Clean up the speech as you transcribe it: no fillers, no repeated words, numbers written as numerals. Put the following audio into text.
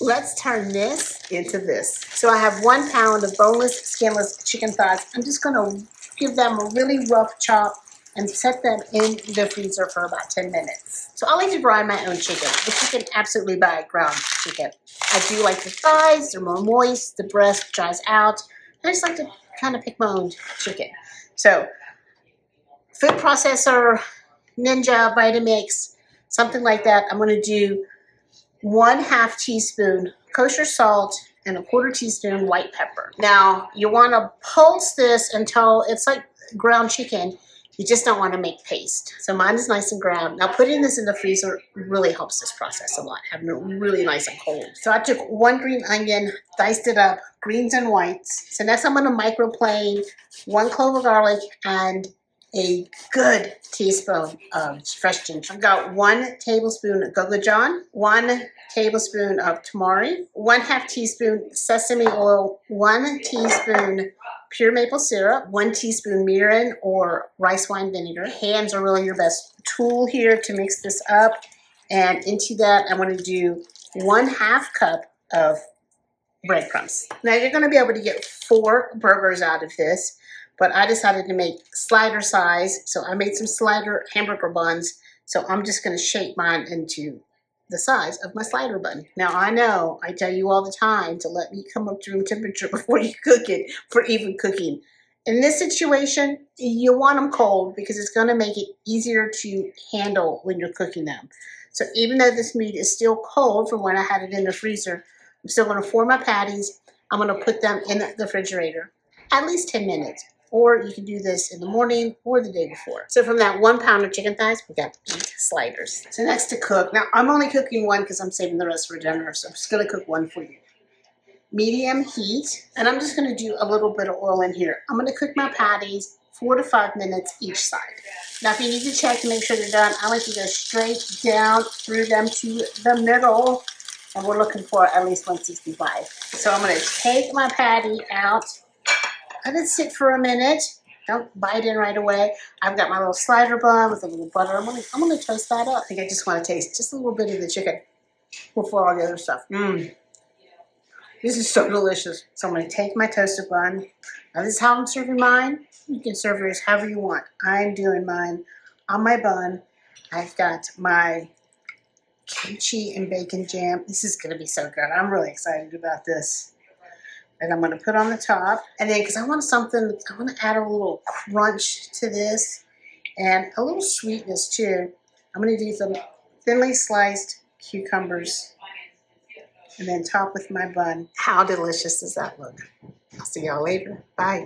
Let's turn this into this. So I have 1 pound of boneless, skinless chicken thighs. I'm just gonna give them a really rough chop and set them in the freezer for about 10 minutes. So I like to brine my own chicken, but you can absolutely buy ground chicken. I do like the thighs, they're more moist, the breast dries out. I just like to kind of pick my own chicken. So food processor, Ninja, Vitamix, something like that. I'm gonna do 1/2 teaspoon kosher salt and 1/4 teaspoon white pepper. Now you wanna pulse this until it's like ground chicken. You just don't wanna make paste. So mine is nice and ground. Now putting this in the freezer really helps this process a lot, having it really nice and cold. So I took 1 green onion, diced it up, greens and whites. So next I'm gonna microplane 1 clove of garlic and a good teaspoon of fresh ginger. I've got 1 tablespoon of gochujang, 1 tablespoon of tamari, 1/2 teaspoon sesame oil, 1 teaspoon pure maple syrup, 1 teaspoon mirin or rice wine vinegar. Hands are really your best tool here to mix this up. And into that, I'm going to do 1/2 cup of breadcrumbs. Now you're going to be able to get 4 burgers out of this, but I decided to make slider size, so I made some slider hamburger buns. So I'm just going to shape mine into the size of my slider bun. Now I know I tell you all the time to let me come up to room temperature before you cook it for even cooking. In this situation, you want them cold because it's going to make it easier to handle when you're cooking them. So even though this meat is still cold from when I had it in the freezer, I'm still going to form my patties. I'm going to put them in the refrigerator at least 10 minutes. Or you can do this in the morning or the day before. So from that 1 pound of chicken thighs, we got 8 sliders. So next to cook. Now I'm only cooking 1 because I'm saving the rest for dinner. So I'm just gonna cook 1 for you. Medium heat. And I'm just gonna do a little bit of oil in here. I'm gonna cook my patties 4 to 5 minutes each side. Now if you need to check to make sure they're done, I like to go straight down through them to the middle. And we're looking for at least 165. So I'm gonna take my patty out. Let it sit for a minute. Don't bite in right away. I've got my little slider bun with a little butter. I'm gonna toast that up. I think I just want to taste just a little bit of the chicken before all the other stuff. This is so delicious. So I'm gonna take my toasted bun. Now this is how I'm serving mine. You can serve yours however you want. I'm doing mine on my bun. I've got my kimchi and bacon jam. This is gonna be so good. I'm really excited about this. And I'm going to put on the top. And then, because I want to add a little crunch to this and a little sweetness too. I'm going to do some thinly sliced cucumbers and then top with my bun. How delicious does that look? I'll see y'all later. Bye.